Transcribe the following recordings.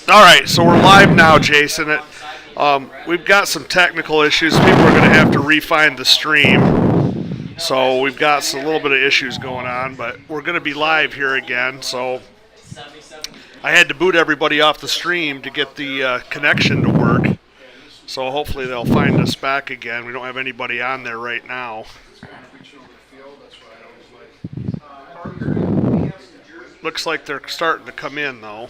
All right, so we're live now, Jason. We've got some technical issues. People are going to have to refine the stream. So we've got a little bit of issues going on, but we're going to be live here again. So I had to boot everybody off the stream to get the connection to work. So hopefully they'll find us back again. We don't have anybody on there right now. Looks like they're starting to come in, though.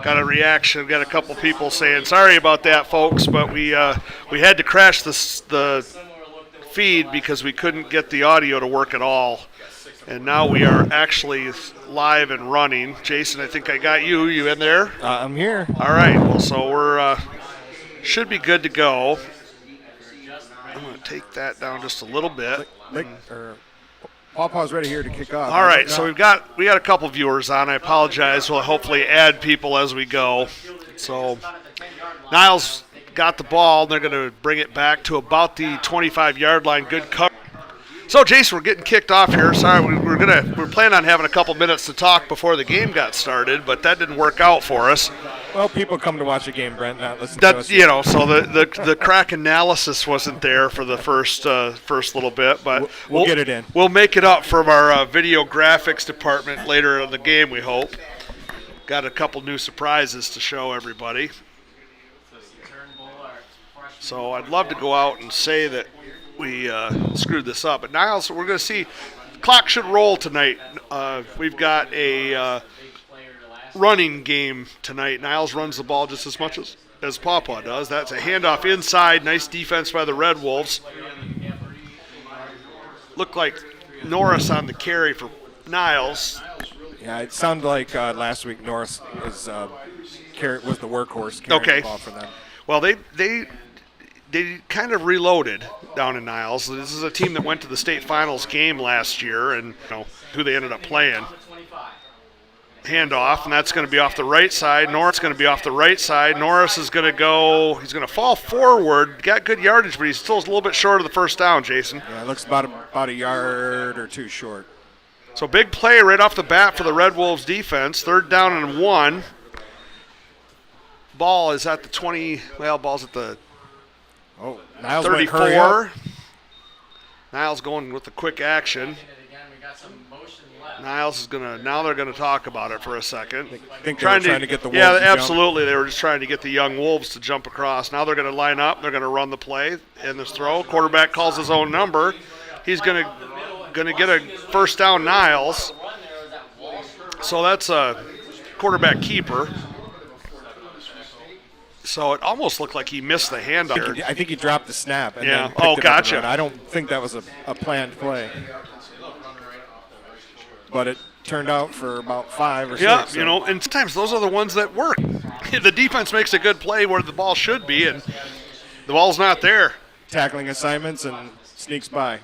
Got a reaction. Got a couple people saying, "Sorry about that, folks, but we had to crash the feed because we couldn't get the audio to work at all." And now we are actually live and running. Jason, I think I got you. You in there? I'm here. All right. Well, so we're should be good to go. I'm going to take that down just a little bit. Pawpaw's ready here to kick off. All right, so we got a couple viewers on. I apologize. We'll hopefully add people as we go. So Niles got the ball. They're going to bring it back to about the 25-yard line. Good cover. So Jason, we're getting kicked off here. Sorry, we're planning on having a couple minutes to talk before the game got started, but that didn't work out for us. Well, people come to watch a game, Brent, not listen to us. So the crack analysis wasn't there for the first little bit, but we'll get it in. We'll make it up from our video graphics department later in the game, we hope. Got a couple new surprises to show everybody. So I'd love to go out and say that we screwed this up, but Niles, we're going to see. Clock should roll tonight. We've got a running game tonight. Niles runs the ball just as much as Pawpaw does. That's a handoff inside. Nice defense by the Red Wolves. Looked like Norris on the carry for Niles. Yeah, it sounded like last week Norris was the workhorse carrying the ball for them. Well, they kind of reloaded down in Niles. This is a team that went to the state finals game last year, and who they ended up playing. Handoff, and that's going to be off the right side. Norris is going to be off the right side. Norris is going to go. He's going to fall forward. Got good yardage, but he's still a little bit short of the first down, Jason. Yeah, it looks about a yard or two short. So big play right off the bat for the Red Wolves defense. 3rd down and 1. Ball is at the 20. Well, ball's at the Niles 34. Niles going with the quick action. Niles is now they're going to talk about it for a second. I think they're trying to get the Wolves to absolutely. They were just trying to get the young Wolves to jump across. Now they're going to line up. They're going to run the play in this throw. Quarterback calls his own number. He's going to get a first down, Niles. So that's a quarterback keeper. So it almost looked like he missed the handoff. I think he dropped the snap. And yeah. Then Gotcha. I don't think that was a planned play. But it turned out for about 5 or 6. Yeah, and sometimes those are the ones that work. The defense makes a good play where the ball should be, and the ball's not there. Tackling assignments and sneaks by.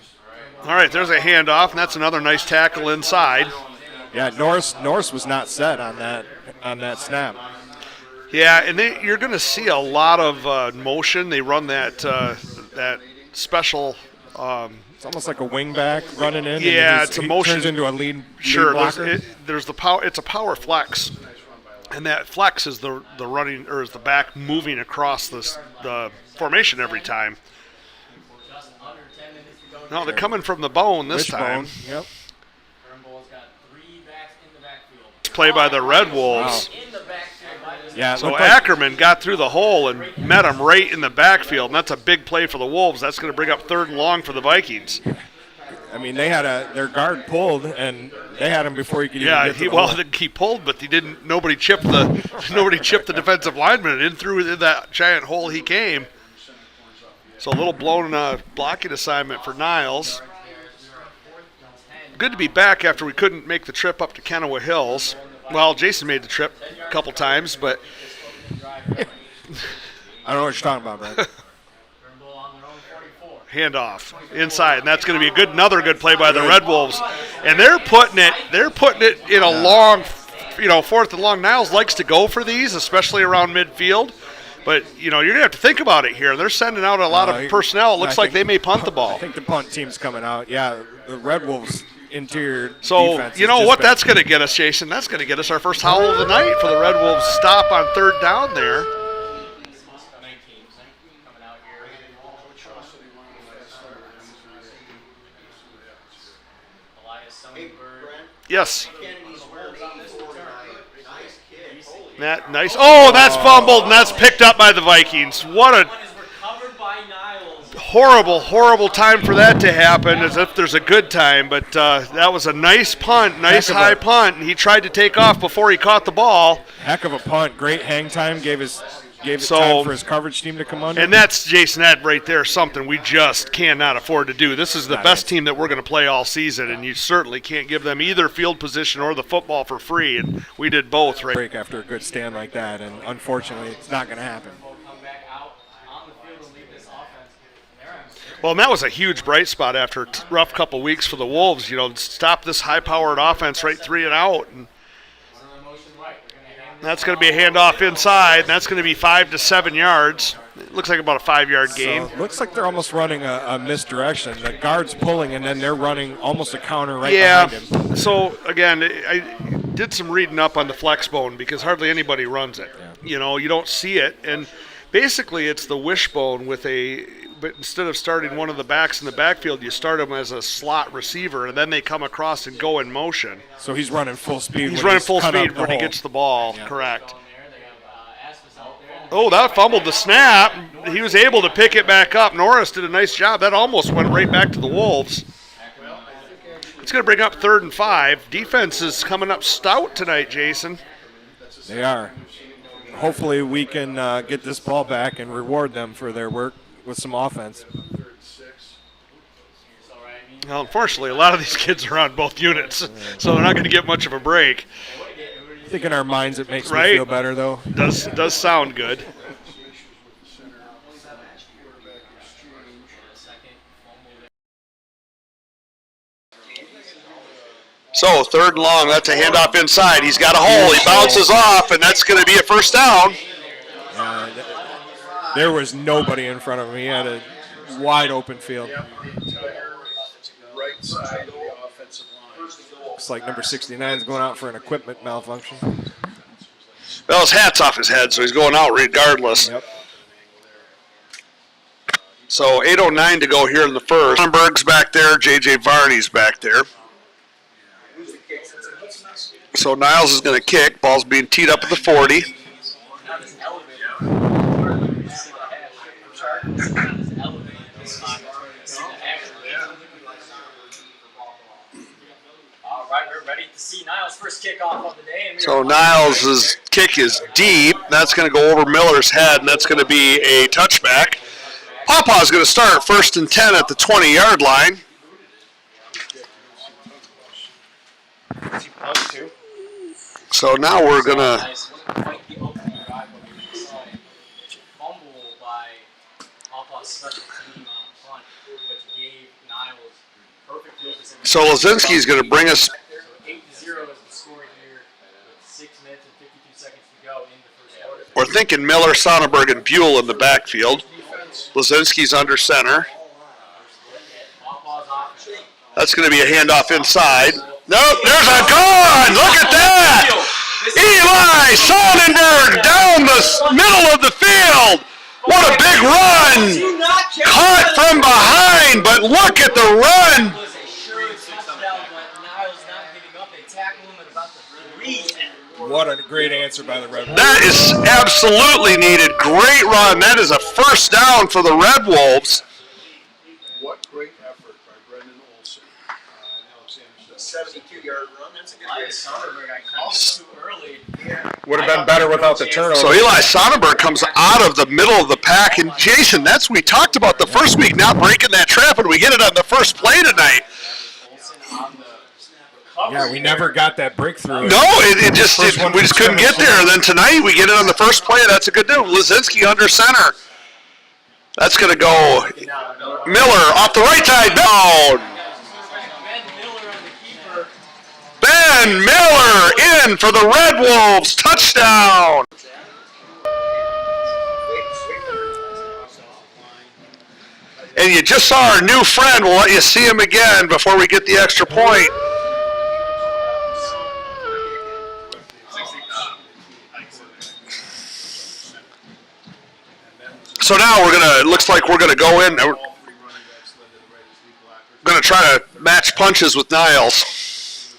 All right, there's a handoff, and that's another nice tackle inside. Yeah, Norris was not set on that snap. Yeah, and you're going to see a lot of motion. They run that special. It's almost like a wingback running in. Yeah, and it's a motion. Turns into a lead blocker. There's the power. It's a power flex, and that flex is the running or is the back moving across the formation every time. No, they're coming from the bone this time. Yep. Play by the Red Wolves. Wow. Yeah, so Ackerman got through the hole and met him right in the backfield, and that's a big play for the Wolves. That's going to bring up 3rd and long for the Vikings. I mean, they had their guard pulled, and they had him before he could even get to the hole. He pulled, but nobody chipped the defensive lineman in through that giant hole he came. So a little blown blocking assignment for Niles. Good to be back after we couldn't make the trip up to Kennewa Hills. Well, Jason made the trip a couple times, but I don't know what you're talking about, man. Handoff inside, and that's going to be another good play by the Red Wolves. And they're putting it in a long, 4th and long. Niles likes to go for these, especially around midfield. But, you're going to have to think about it here. They're sending out a lot of personnel. It looks like they may punt the ball. I think the punt team's coming out. Yeah, the Red Wolves interior So, defense. you know what that's going to get us, Jason? That's going to get us our first howl of the night for the Red Wolves stop on third down there. Yes. Nice. Oh, that's fumbled, and that's picked up by the Vikings. What a horrible time for that to happen, as if there's a good time. But that was a nice punt, nice high punt, and he tried to take off before he caught the ball. Heck of a punt. Great hang time. Gave it time for his coverage team to come under. And that's, Jason, that right there, something we just cannot afford to do. This is the best team that we're going to play all season, and you certainly can't give them either field position or the football for free, and we did both. Right. Break after a good stand like that, and unfortunately it's not going to happen. Well, and that was a huge bright spot after a rough couple weeks for the Wolves. You know, stop this high-powered offense right 3 and out, and that's going to be a handoff inside, and that's going to be 5 to 7 yards. It looks like about a 5-yard gain. So looks like they're almost running a misdirection. The guard's pulling, and then they're running almost a counter behind him. So, again, I did some reading up on the flex bone because hardly anybody runs it. Yeah. You know, you don't see it. And basically it's the wishbone but instead of starting one of the backs in the backfield, you start them as a slot receiver, and then they come across and go in motion. So he's running full speed. He's running full speed when he gets the ball, correct. Oh, that fumbled the snap. He was able to pick it back up. Norris did a nice job. That almost went right back to the Wolves. It's going to bring up 3rd and 5. Defense is coming up stout tonight, Jason. They are. Hopefully we can get this ball back and reward them for their work with some offense. Well, unfortunately, a lot of these kids are on both units, so they're not going to get much of a break. I think in our minds it makes me feel better, though. Does sound good. So 3rd and long, that's a handoff inside. He's got a hole. He bounces off, and that's going to be a first down. There was nobody in front of him. He had a wide open field. Looks like number 69 is going out for an equipment malfunction. Well, his hat's off his head, so he's going out regardless. Yep. So 8:09 to go here in the first. Sonnenberg's back there. J.J. Varney's back there. So Niles is going to kick. Ball's being teed up at the 40. All right, we're ready to see Niles' first kickoff of the day. So Niles' kick is deep. That's going to go over Miller's head, and that's going to be a touchback. Pawpaw's going to start 1st and 10 at the 20-yard line. So now we're going to... So Lazinski's going to bring us... 8-0 is the score here with 6 minutes and 52 seconds to go in the first quarter. We're thinking Miller, Sonnenberg, and Buell in the backfield. Lazinski's under center. That's going to be a handoff inside. Nope, there's a gun! Look at that! Eli Sonnenberg down the middle of the field! What a big run! Caught from behind, but look at the run! What a great answer by the Red Wolves. That is absolutely needed. Great run. That is a first down for the Red Wolves. What great effort by Brendan Olson. 72-yard run. That's a good early. Would have been better without the turnover. So Eli Sonnenberg comes out of the middle of the pack. And Jason, that's we talked about the first week, not breaking that trap, and we get it on the first play tonight. Yeah, we never got that breakthrough. No, we just couldn't get there. And then tonight we get it on the first play. That's a good deal. Lazinski under center. That's going to go Miller off the right side. Down. Ben Miller in for the Red Wolves. Touchdown. And you just saw our new friend. We'll let you see him again before we get the extra point. So now it looks like we're gonna go in. We're All three running backs led to the right as lead blockers. gonna try to match punches with Niles.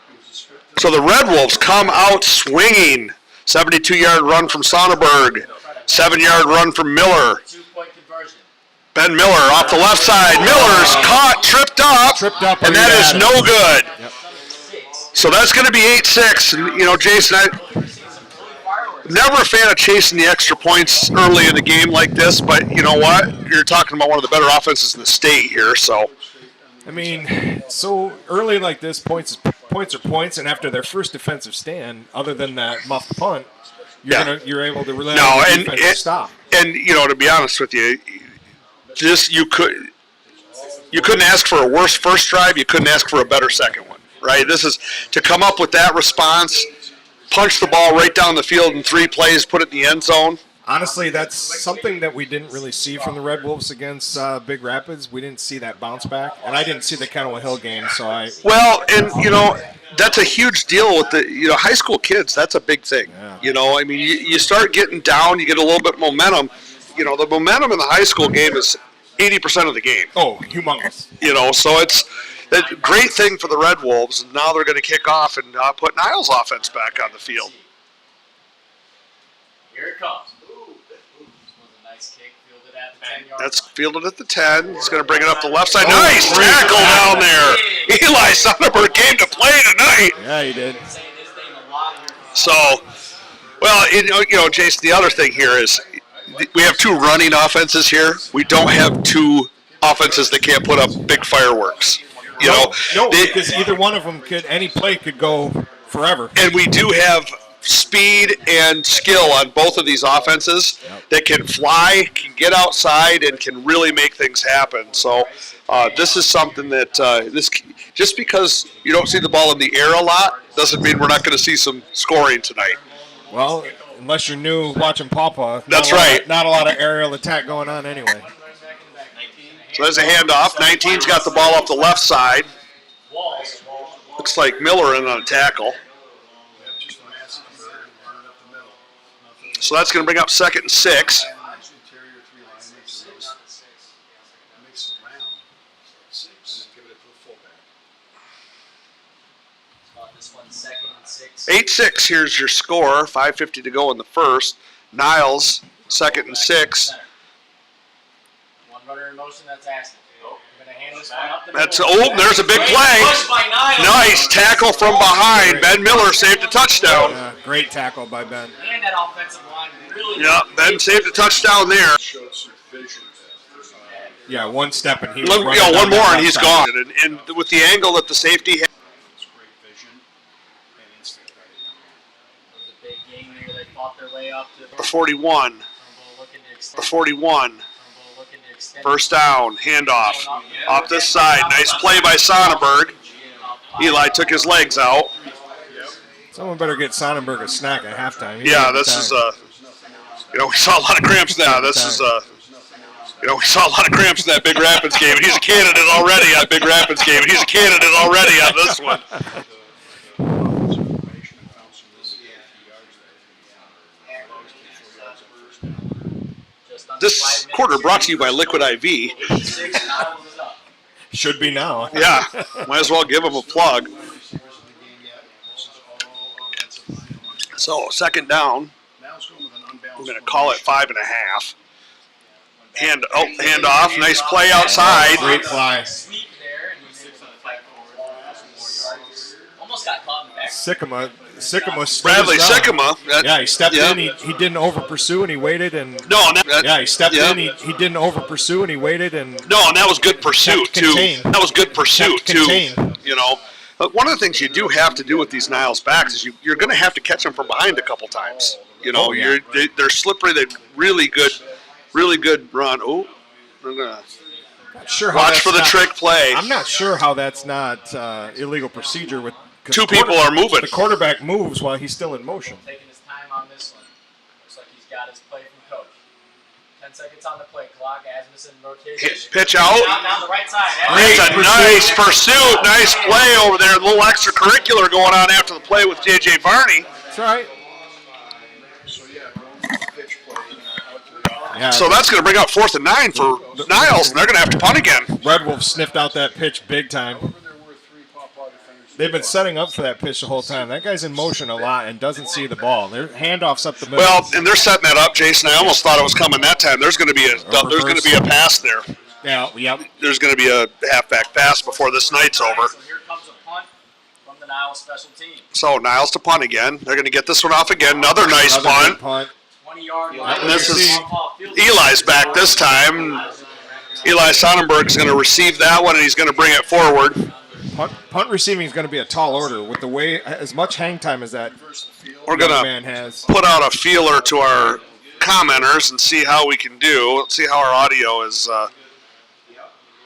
It was a script. So the Red Wolves come out swinging. 72-yard run from Sonnenberg. 7-yard run from Miller. 2-point conversion. Ben Miller off the left side. Miller's caught, tripped up, and that is no good. So that's going to be 8-6. And, you know, Jason, never a fan of chasing the extra points early in the game like this, but you know what? You're talking about one of the better offenses in the state here, so. I mean, so early like this, points are points, and after their first defensive stand, other than that muffed punt, you're able to rely on the defense to stop. And you know, to be honest with you, you couldn't ask for a worse first drive. You couldn't ask for a better second one, right? This is to come up with that response, punch the ball right down the field in 3 plays, put it in the end zone. Honestly, that's something that we didn't really see from the Red Wolves against Big Rapids. We didn't see that bounce back, and I didn't see the Kenowa Hill game, so I. Well, and you know, that's a huge deal with the high school kids. That's a big thing. Yeah. You know, I mean, you start getting down, you get a little bit of momentum. You know, the momentum in the high school game is 80% of the game. Oh, humongous. You know, so it's a great thing for the Red Wolves. And now they're going to kick off and put Niles' offense back on the field. Here it comes. This was a nice kick, fielded at the 10-yard That's line. fielded at the 10. He's going to bring it up the left side. Nice tackle down there. Eli Sonnenberg came to play tonight. Yeah, he did. Saying his name a lot here. So, well, you know, Jason, the other thing here is we have 2 running offenses here. We don't have 2 offenses that can't put up big fireworks. You know, No, because either one of them any play could go forever. and we do have speed and skill on both of these offenses that can fly, can get outside, and can really make things happen. So this is something that just because you don't see the ball in the air a lot doesn't mean we're not going to see some scoring tonight. Well, unless you're new watching Pawpaw. That's right. Not a lot of aerial attack going on anyway. So there's a handoff. 19's got the ball up the left side. Walls. Looks like Miller in on a tackle. Just a massive converter and running up the middle. Nothing. So that's going to bring up 2nd and 6. Interior 3 line makes it round. And then give it to the fullback. This one, 2nd and 6. 8-6, here's your score. 5:50 to go in the first. Niles, 2nd and 6. One runner in motion, that's Aston. We're going to hand this one up the That's middle. there's a big Great play. push by Niles. Nice tackle from behind. Ben Miller saved a touchdown. Great tackle by Ben. And that offensive line really. Yeah, Ben saved a touchdown there. Showed some vision. Yeah, one step and he was One running down more that and he's left side. gone. And with the angle that the safety had. It's great vision and instinct. It was a big game here. They fought their way up to The 41. Turnbull looking to The extend. 41. Turnbull looking to extend. First down, handoff. Off this side. Nice play by Sonnenberg. Eli took his legs out. Someone better get Sonnenberg a snack at halftime. He's Yeah, having this time. is we saw a lot of cramps now. This is we saw a lot of cramps in that Big Rapids game, and he's a candidate already on Big Rapids game, and he's a candidate already on this one. Information and found some really good yards there. Dogs get 4 yards on first down. Just under This 5 minutes. quarter brought to you by Liquid IV. 6 Niles is up. Should be now. Yeah, might as well give him a plug. Receivers in the game yet. This is all offensive line. So 2nd down, Now it's going with an unbalanced. I'm going to call it 5.5. Hand off, nice play outside. Great fly. Sweep there, and he's able to fight forward some more yards. Almost got caught in the back. Sycamore stood Bradley his ground. Sycamore. Yeah, he stepped Yeah. in. He didn't over pursue and he waited and. Yeah, He stepped yeah. in. He didn't over pursue and he waited and. No, and that was good pursuit Kept too. contained. That was good pursuit Kept too. contained. You know, but one of the things you do have to do with these Niles backs is you're going to have to catch them from behind a couple times. You know, Oh, yeah. they're slippery. They're really good run. Oh, I'm gonna Not sure how watch that's for the not- trick play. I'm not sure how that's not illegal procedure with. 'cause 2 people are moving. The quarterback moves while he's still in motion. Taking his time on this one. Looks like he's got his play from coach. 10 seconds on the play clock. Asmussen rotation. Pitch out. Down the right side. It's a nice pursuit. Nice play over there. A little extracurricular going on after the play with J.J. Varney. That's right. So yeah, going for the pitch play out to the Yeah. So that's going to bring up 4th and 9 for Niles, and they're going to have to punt again. Red Wolves sniffed out that pitch big time. They've been setting up for that pitch the whole time. That guy's in motion a lot and doesn't see the ball. Their handoffs up the middle. Well, and they're setting that up, Jason. I almost thought it was coming that time. There's going to be a pass there. Yeah, yep. There's going to be a halfback pass before this night's over. So here comes a punt from the Niles special team. So Niles to punt again. They're going to get this one off again. Another nice Another punt. good 20-yard line. And this is Eli's back this time. Eli Sonnenberg is going to receive that one, and he's going to bring it forward. Punt receiving is going to be a tall order with the way as much hang time as that We're young going man to has. put out a feeler to our commenters and see how we can do. Let's see how our audio is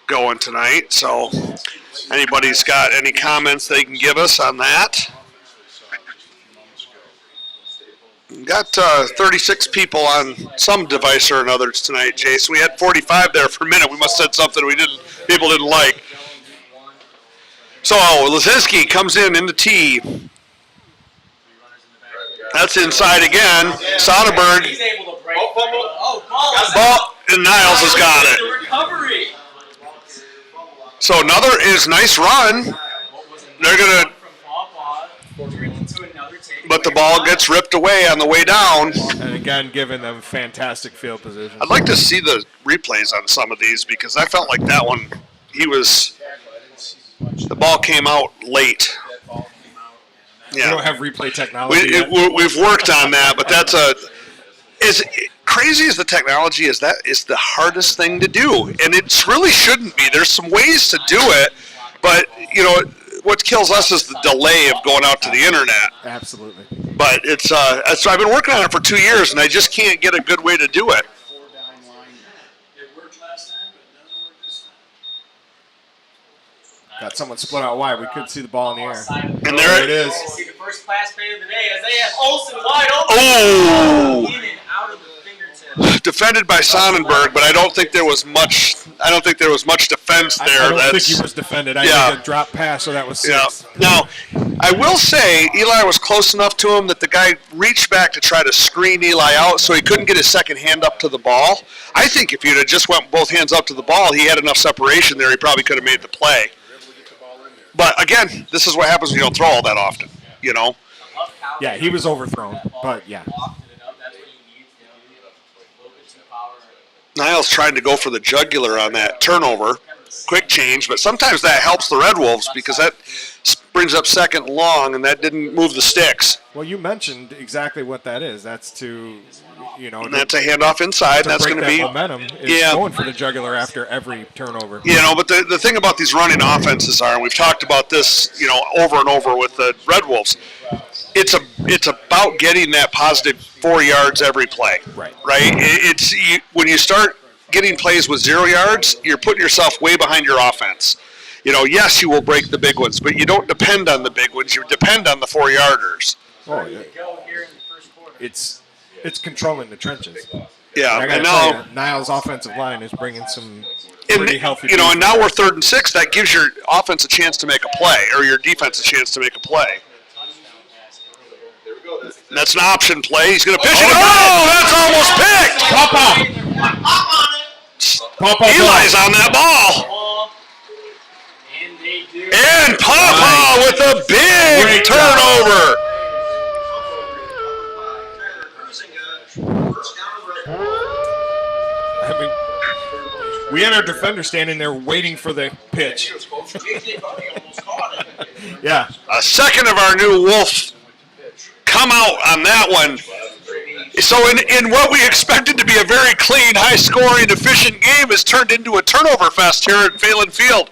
going tonight. So anybody's got any comments they can give us on that? We've got 36 people on some device or another tonight, Jason. We had 45 there for a minute. We must have said something people didn't like. So Lazinski comes in the T. That's inside again. Sonnenberg. He's able to break. Ball, and Niles has got it. Recovery. So another is nice run. They're gonna, but the ball gets ripped away on the way down. And again, giving them fantastic field position. I'd like to see the replays on some of these because I felt like that one, the ball came out late. We don't Yeah, have replay technology yet. we've worked on that, but that's as crazy as the technology is, that is the hardest thing to do, and it really shouldn't be. There's some ways to do it, but what kills us is the delay of going out to the internet. Absolutely. But it's so I've been working on it for 2 years, and I just can't get a good way to do it. Got someone split out wide. We could see the ball in the air. And there it is. See the first class play of the day as they have Olsen wide open. Oh! In and out of the fingertips. Defended by Sonnenberg, but I don't think there was much defense there. I don't think he was defended. I think a drop pass, so that was six. Yeah. Now, I will say Eli was close enough to him that the guy reached back to try to screen Eli out, so he couldn't get his second hand up to the ball. I think if you'd have just went both hands up to the ball, he had enough separation there. He probably could have made the play. But again, this is what happens when you don't throw all that often. Yeah, he was overthrown, but yeah. Niles trying to go for the jugular on that turnover. Quick change, but sometimes that helps the Red Wolves because that brings up second long, and that didn't move the sticks. Well, you mentioned exactly what that is. That's to, And that's a handoff inside, and that's going to be momentum. Is going for the jugular after every turnover. But the thing about these running offenses are, and we've talked about this, over and over with the Red Wolves. It's about getting that positive 4 yards every play. Right. When you start getting plays with 0 yards, you're putting yourself way behind your offense. Yes, you will break the big ones, but you don't depend on the big ones. You depend on the 4 yarders. Oh, yeah. It's controlling the trenches. Yeah, I and gotta now tell you, Niles' offensive line is bringing some pretty healthy. And now we're 3rd and 6. That gives your offense a chance to make a play, or your defense a chance to make a play. And that's an option play. He's going to pitch it. Oh, that's almost picked. Papa. Eli's on that ball. And they do. And Papa with a big turnover. We had our defender standing there waiting for the pitch. Yeah. A second of our new Wolf come out on that one. So in what we expected to be a very clean, high-scoring, efficient game has turned into a turnover fest here at Phelan Field.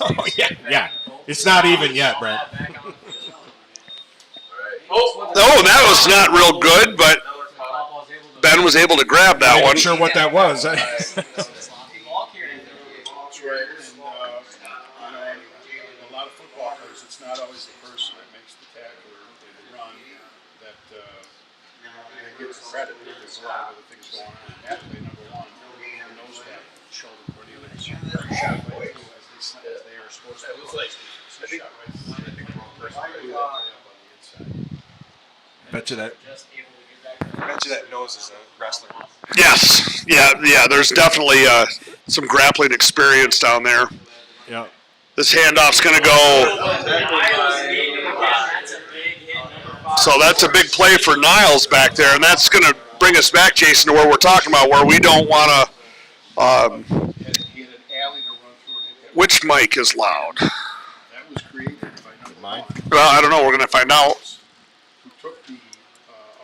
Oh, yeah. It's not even yet, Brent. Oh, that was not real good, but Ben was able to grab that I'm one. not sure what that was. That's right. And, a lot of football players, it's not always the person that makes the tackle or the run that gets the credit. There's a lot of other things going on. Athlete number one knows that shoulder pretty and shot right through as they are supposed to. Shot right through the person on the inside. Bet you that nose is a wrestler. Yes. Yeah. There's definitely some grappling experience down there. Yeah. This handoff's going to go. So that's a big play for Niles back there, and that's going to bring us back, Jason, to where we're talking about, where we don't want to. He had an alley to run through and hit that. Which mic is loud? That was created by number Mine. Well, I don't know. We're going to find out. who took the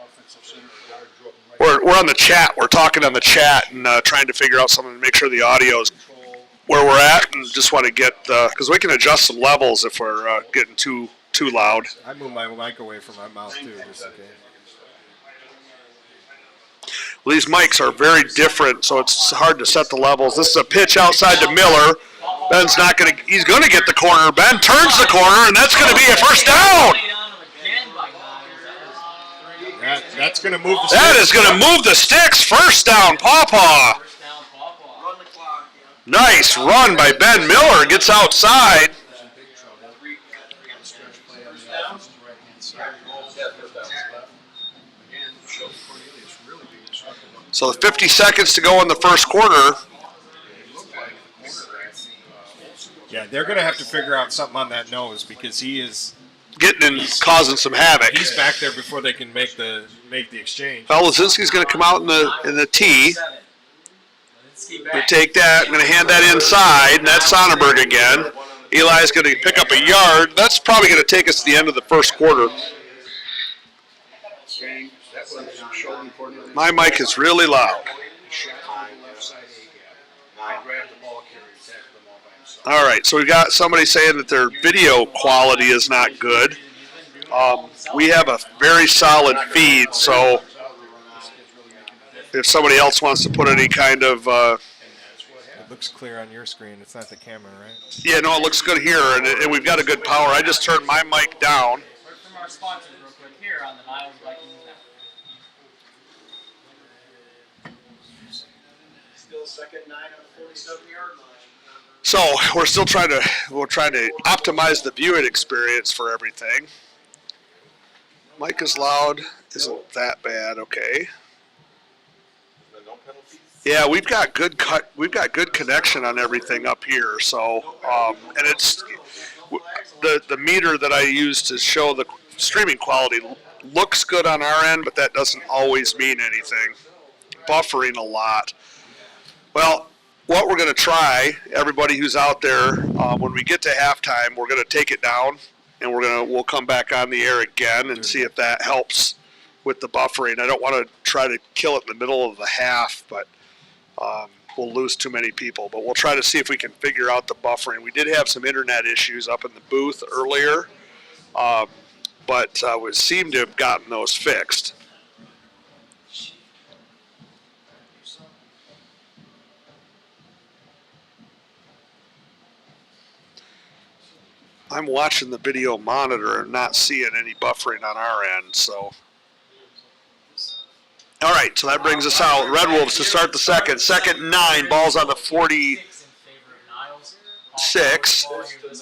offensive center guard, drove him right We're on the chat. We're talking on the chat and trying to figure out something to make sure the audio is control. where we're at, and just want to get because we can adjust some levels if we're getting too loud. I moved my mic away from my mouth too, just in case. Well, these mics are very different, so it's hard to set the levels. This is a pitch outside to Miller. Ben's not going to. He's going to get the corner. Ben turns the corner, and that's going to be a first down. That's going to move the That sticks. is going to move the sticks. First down, Pawpaw. Nice run by Ben Miller. Gets outside. So 50 seconds to go in the first quarter. Yeah, they're going to have to figure out something on that nose because he is. Getting and causing some havoc. He's back there before they can make the exchange. Well, Lazinski's going to come out in the tee. We take that. I'm going to hand that inside, and that's Sonnenberg again. Eli's going to pick up a yard. That's probably going to take us to the end of the first quarter. My mic is really loud. All right, so we got somebody saying that their video quality is not good. We have a very solid feed, so if somebody else wants to put any kind of It looks clear on your screen. It's not the camera, right? yeah, no, it looks good here, and we've got a good power. I just turned my mic down. Word from our sponsors real quick here on the Niles Vikings Network. Still second 9 on the 47-yard line. So we're trying to optimize the viewing experience for everything. Mic is loud, isn't that bad? Okay. Yeah, we've got good connection on everything up here. So and it's the meter that I use to show the streaming quality looks good on our end, but that doesn't always mean anything. Buffering a lot. Well, what we're going to try, everybody who's out there, when we get to halftime, we're going to take it down, and we'll come back on the air again and see if that helps with the buffering. I don't want to try to kill it in the middle of the half, but we'll lose too many people. But we'll try to see if we can figure out the buffering. We did have some internet issues up in the booth earlier, but we seem to have gotten those fixed. I'm watching the video monitor and not seeing any buffering on our end, so. All right, so that brings us out. Red Wolves to start the second. Second 9, ball's on the 46.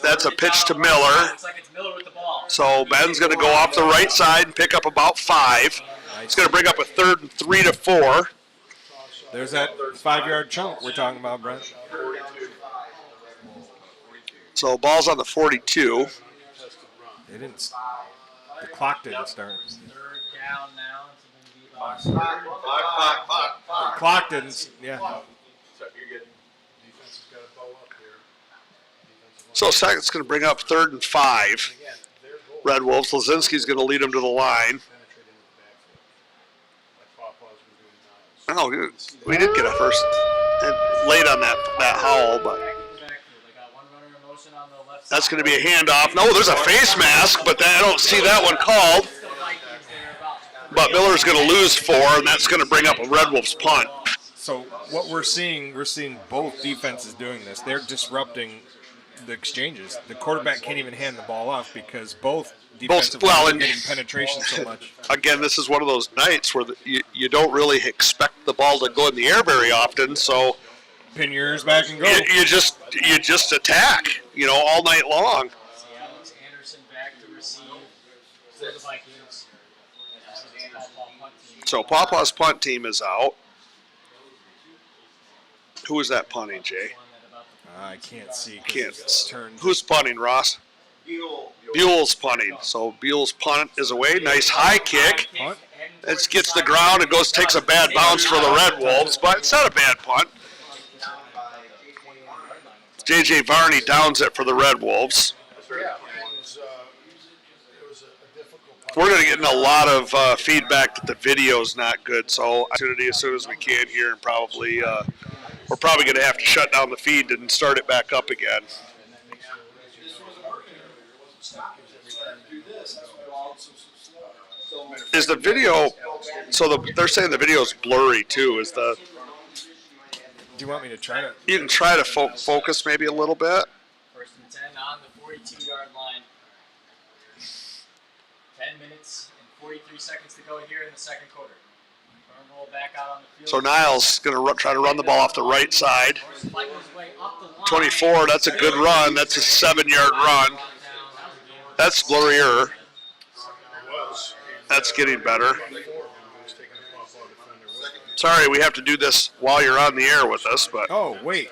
That's a pitch to Miller. So Ben's going to go off the right side and pick up about 5. It's going to bring up a third and 3 to 4. There's that 5-yard chunk we're talking about, Brent. So ball's on the 42. They didn't. The clock didn't start. Third down now. The clock didn't. Yeah. So second's going to bring up third and 5. Red Wolves. Lazinski's going to lead them to the line. Oh, we did get a first and late on that howl, but that's going to be a handoff. No, there's a face mask, but I don't see that one called. But Miller's going to lose 4, and that's going to bring up a Red Wolves punt. So what we're seeing both defenses doing this. They're disrupting the exchanges. The quarterback can't even hand the ball off because both defensive lines are getting penetration so much. Again, this is one of those nights where you don't really expect the ball to go in the air very often, so pin your ears back and go. You just attack, all night long. See Alex Anderson back to receive for the Vikings. So Pawpaw's punt team is out. Who is that punting, Jay? I can't see. 'cause Can't. it's turned. Who's punting, Ross? Buell's punting. So Buell's punt is away. Nice high kick. Punt? It gets the ground and takes a bad bounce for the Red Wolves, but it's not a bad punt. J.J. Varney downs it for the Red Wolves. We're going to get in a lot of feedback that the video's not good, so opportunity as soon as we can here, and probably we're probably going to have to shut down the feed and start it back up again. Is the video? So they're saying the video's blurry too. Is the? Do you want me to try to? You can try to focus maybe a little bit. First and 10 on the 42-yard line. 10 minutes and 43 seconds to go here in the second quarter. Roll back out on the field. So Niles going to try to run the ball off the right side. 24, that's a good run. That's a 7-yard run. That's blurrier. That's getting better. Sorry, we have to do this while you're on the air with us, but Oh, wait.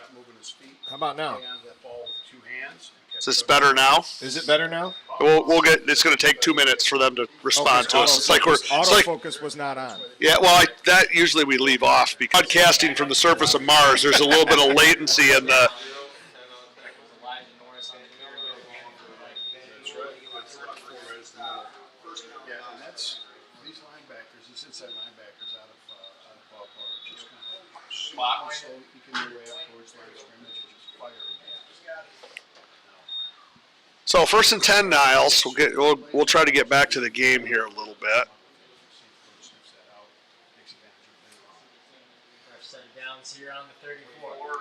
How about now? is this better now? Is it better now? We'll get. It's going to take 2 minutes for them to respond to us. It's like we're. It's like, Autofocus was not on. yeah, well, that usually we leave off because broadcasting from the surface of Mars, there's a little bit of latency in the. Yeah, and that's these linebackers, these inside linebackers out of ballpark, just kind of so you can your way up towards line of scrimmage and just fire. So 1st and 10, Niles. We'll try to get back to the game here a little bit. First set of downs here on the 34.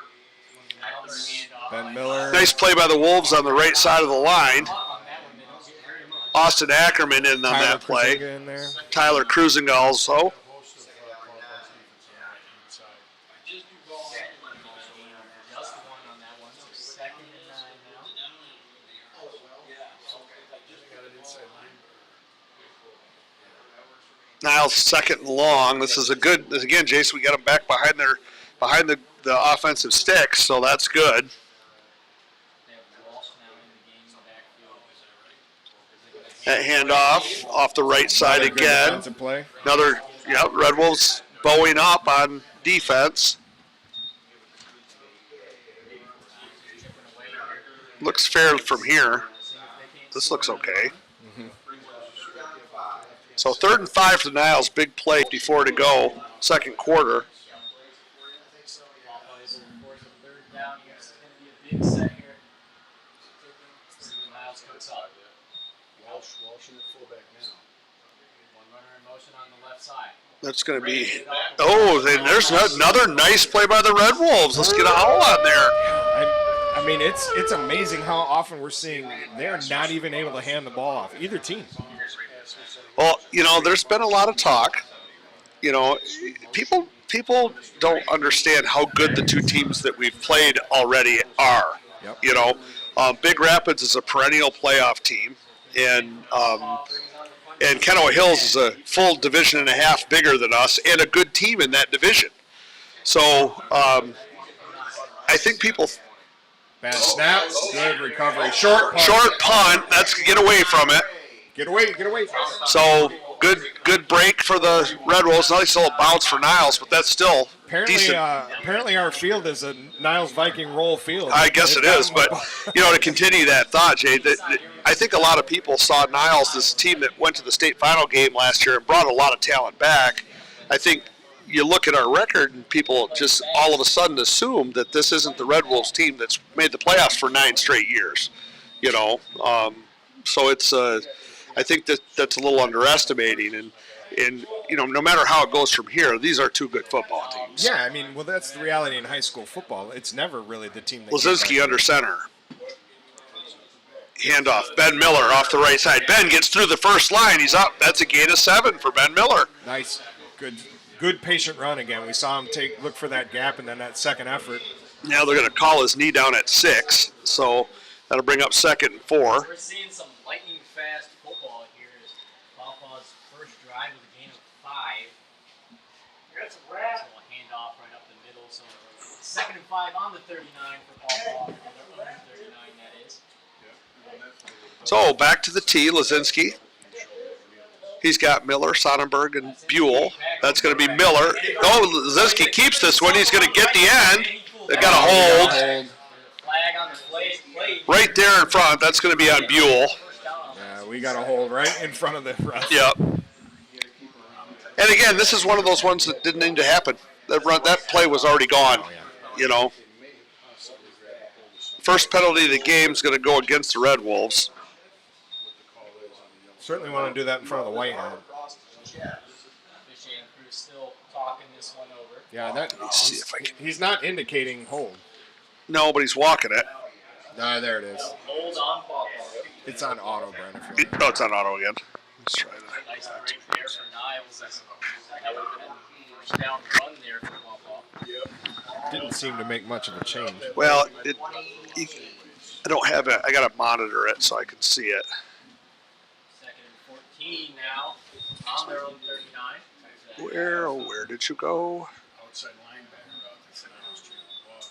Ben Miller. Nice play by the Wolves on the right side of the line. Austin Ackerman in on Tyler that play. Kruzinga in there. Tyler Cruising also. Just one on that one, so second and 9 now. Niles second and long. This is a good. Again, Jason, we got them back behind the offensive sticks, so that's good. They have Walsh now in the game in the backfield. That handoff off the right side Good again. defensive play. Another, Red Wolves bowing up on defense. Looks fair from here. This looks okay. So 3rd and 5 for the Niles. Big play, 54 to go, second quarter. Third down here. It's going to be a big set here. Miles comes up. Walsh in the fullback now. One runner in motion on the left side. That's going to be. Oh, there's another nice play by the Red Wolves. Let's get a howl on there. I mean, it's amazing how often we're seeing they're not even able to hand the ball off. Either team. Well, there's been a lot of talk. People don't understand how good the two teams that we've played already are. Yep. Big Rapids is a perennial playoff team, and Kenowa Hills is a full division and a half bigger than us and a good team in that division. So I think people. Bad snap. Good recovery. Short punt. Short punt. That's get away from it. Get away. Get away. So good break for the Red Wolves. Nice little bounce for Niles, but that's still decent. Apparently our field is a Niles Viking roll field. I guess it is, but to continue that thought, Jay, I think a lot of people saw Niles, this team that went to the state final game last year and brought a lot of talent back. I think you look at our record and people just all of a sudden assume that this isn't the Red Wolves team that's made the playoffs for 9 straight years. So it's I think that's a little underestimating, and no matter how it goes from here, these are two good football teams. Yeah, I mean, well, that's the reality in high school football. It's never really the team that. Lazinski under center. Handoff. Ben Miller off the right side. Ben gets through the first line. He's up. That's a gain of 7 for Ben Miller. Nice, good patient run again. We saw him look for that gap and then that second effort. Now they're going to call his knee down at 6, so that'll bring up 2nd and 4. We're seeing some lightning fast football here. Pawpaw's first drive with a gain of 5. Second and 5 on the 39 for Paul. Their own 39, that is. So back to the tee, Lazinski. He's got Miller, Sonnenberg, and Buell. That's going to be Miller. Oh, Lazinski keeps this one. He's going to get the end. They got a hold Flag on the play. right there in front. That's going to be on Buell. Yeah, we got a hold right in front of the ref. Yep. And again, this is one of those ones that didn't need to happen. That play was already gone. You know. First penalty of the game is going to go against the Red Wolves. Certainly want to do that in front of the white hat. Officiating crew still talking this one over. Yeah, See if I can. he's not indicating hold. No, but he's walking it. No, there it is. Hold on, Paul. It's on auto, Brandon. Oh, it's on auto again. Let's try that. Nice break there for Niles. That would have been a first down run there for Paul. Didn't seem to make much of a change. Well, I don't have it. I got to monitor it so I can see it. Second and 14 now on their own 39. Where did you go? Outside linebacker out there. Jalen Watt.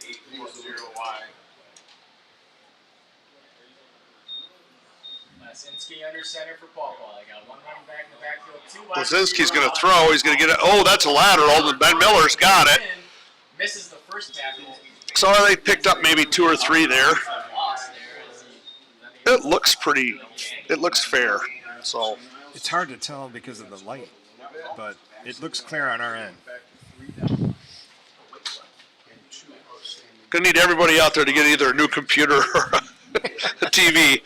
8-0 wide. Lasinski under center for Paul. They got one running back in the backfield. Two wide Lazinski's receivers going on. to throw. He's going to get it. Oh, that's a lateral. And Ben Miller's got it. Misses the first tackle. So they picked up maybe 2 or 3 there. Lost there as he It looks pretty. It looks fair. So It's hard to tell because of the light, but it looks clear on our end. gonna need everybody out there to get either a new computer or a TV.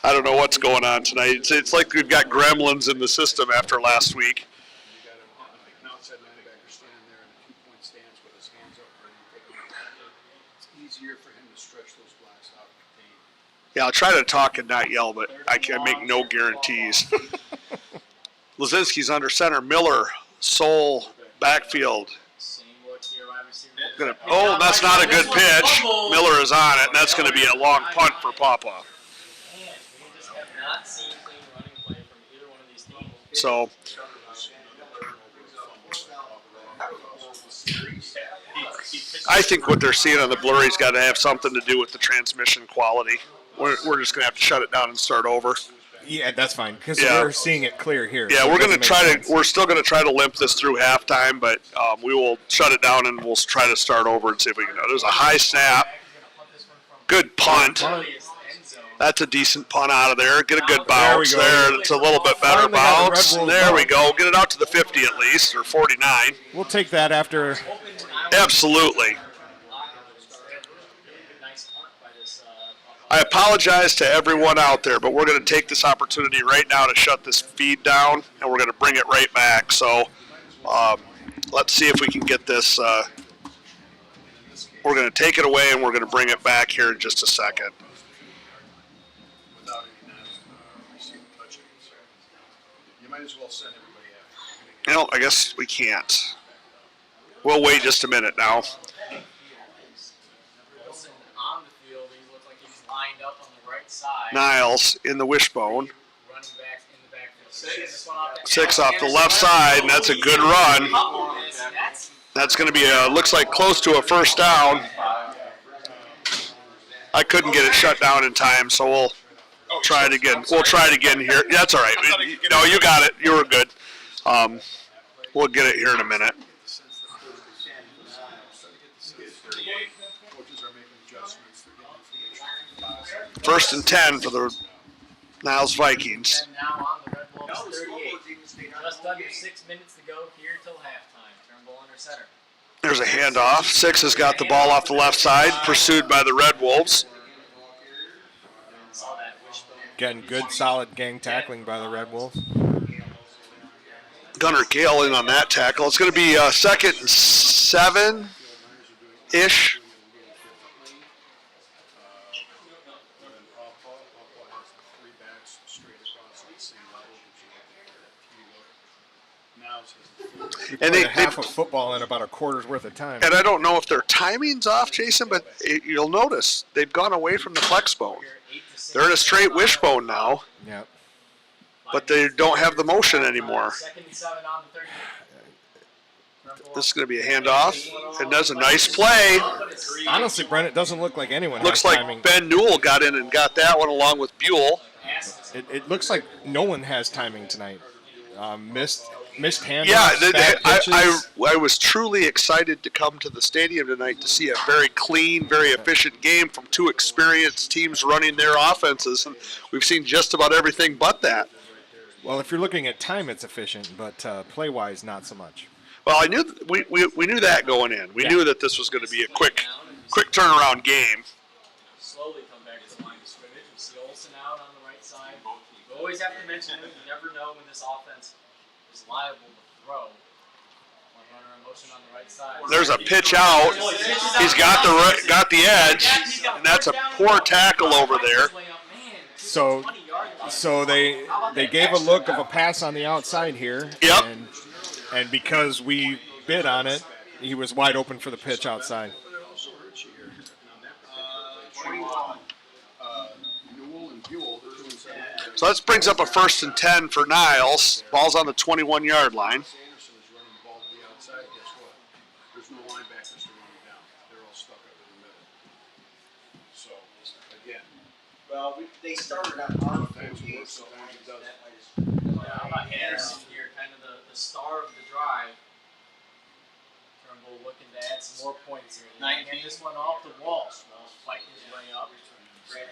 I don't know what's going on tonight. It's like we've got gremlins in the system after last week. You got an outside linebacker standing there in a 2-point stance with his hands up ready. It's easier for him to stretch those blocks out. Yeah, I'll try to talk and not yell, but I can make no guarantees. Lazinski's under center. Miller, Soul, backfield. same look here, wide receiver. Oh, that's not a good pitch. Miller is on it, and that's going to be a long punt for Papa. Man, we just have not seen clean running play from either one of these teams. So I think what they're seeing on the blurry's got to have something to do with the transmission quality. We're just going to have to shut it down and start over. Yeah, that's fine because Yeah. we're seeing it clear here. Yeah, so we're it going to doesn't try make to. sense. We're still going to try to limp this through halftime, but we will shut it down and we'll try to start over and see if we can. There's a high snap, good punt. That's a decent punt out of there. Get a good bounce There we there. go. It's a little bit better Finally got the bounce. Red Wolves There we bounce. go. Get it out to the 50 at least, or 49. We'll take that after. Absolutely. Nice punt by this. I apologize to everyone out there, but we're going to take this opportunity right now to shut this feed down, and we're going to bring it right back. So let's see if we can get this. We're going to take it away, and we're going to bring it back here in just a second. Without any receiver touching. You might as well send everybody out. I guess we can't. We'll wait just a minute now. Wilson on the field. He looks like he's lined up on the right side. Niles in the wishbone. Running back in the backfield. This one off the- 6 off the left side, and that's a good run. That's That's going to be looks like close to a first down. I couldn't get it shut down in time, so we'll try it again. We'll try it again here. That's all right. No, you got it. You were good. We'll get it here in a minute. Coaches are making adjustments. They're getting information. First and 10 for the Niles Vikings. And now on the Red Wolves 38. Just under 6 minutes to go here till halftime. Turnbull under center. There's a handoff. 6 has got the ball off the left side, pursued by the Red Wolves. Saw that wishbone. Again, good solid gang tackling by the Red Wolves. Gunnar Gale in on that tackle. It's going to be 2nd and 7-ish. And then Pawpaw has the 3 backs straight across at the same level. Now it's just And Put a half of football in about a quarter's worth of time. and I don't know if their timing's off, Jason, but you'll notice they've gone away from the flex bone. They're in a straight wishbone now, Yeah. but they don't have the motion anymore. 2nd and 7 on the 30. This is going to be a handoff, and that's a nice play. Honestly, Brent, it doesn't look like anyone Looks has like timing. Ben Newell got in and got that one along with Buell. It looks like no one has timing tonight. Missed handoffs, Yeah, bad pitches. I was truly excited to come to the stadium tonight to see a very clean, very efficient game from two experienced teams running their offenses, and we've seen just about everything but that. Well, if you're looking at time, it's efficient, but play-wise, not so much. Well, I knew we knew that going in. We knew that this was going to be a quick turnaround game. Slowly come back to the line of scrimmage. We see Olsen out on the right side. We always have to mention him. You never know when this offense is liable to throw. One runner in motion on the right side. There's a pitch out. He's got the edge, and that's a poor tackle over there. So they gave a look of a pass on the outside here. Yep. And because we bid on it, he was wide open for the pitch outside. So that brings up a 1st and 10 for Niles. Ball's on the 21-yard line. Sanderson is running the ball to the outside. Guess what? There's no linebackers to run it down. They're all stuck up in the middle. So again, Well, they started on our sometimes it works, sometimes it doesn't. How about Anderson here, kind of the star of the drive. Turnbull looking to add some more points here. Hand this one off to Walsh. Walsh fighting his way up.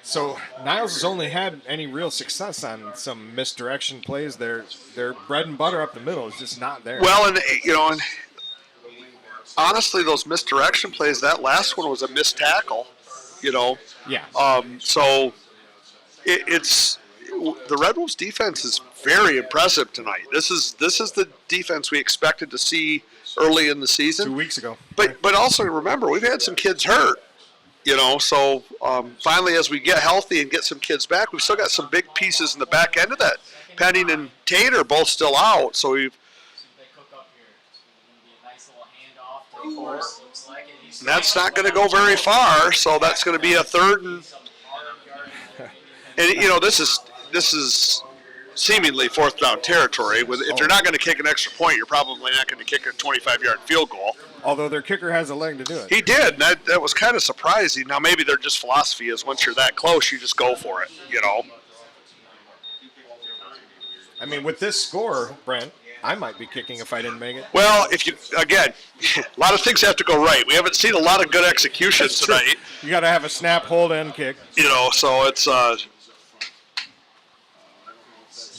So Niles has only had any real success on some misdirection plays. Their bread and butter up the middle is just not there. Well, and honestly, those misdirection plays. That last one was a missed tackle. Yeah. So it's the Red Wolves' defense is very impressive tonight. This is the defense we expected to see early in the season. 2 weeks ago. But also remember, we've had some kids hurt. So finally, as we get healthy and get some kids back, we've still got some big pieces in the back end of that. Penning and Tate are both still out, so we've. They cook up here. It's going to be a nice little handoff to Forrest, looks like. And that's not going to go very far, so that's going to be a 3rd and this is seemingly 4th down territory. If you're not going to kick an extra point, you're probably not going to kick a 25-yard field goal. Although their kicker has a leg to do it. He did. That was kind of surprising. Now maybe their just philosophy is once you're that close, you just go for it. I mean, with this score, Brent, I might be kicking if I didn't make it. Well, a lot of things have to go right. We haven't seen a lot of good execution tonight. You got to have a snap, hold, and kick. So it's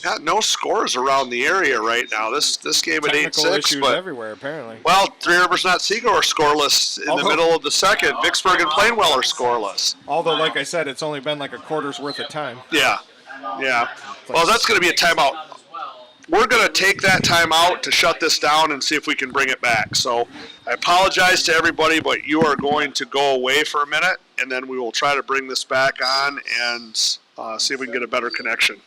got no scores around the area right now. This game at Technical 8-6, issues but everywhere, apparently. well, Three Rivers not Seago are scoreless in the middle of the second. Vicksburg and Plainwell are scoreless. Although, like I said, it's only been like a quarter's worth of time. Yeah. Well, that's going to be a timeout. We're going to take that timeout to shut this down and see if we can bring it back. So I apologize to everybody, but you are going to go away for a minute, and then we will try to bring this back on and see if we can get a better connection.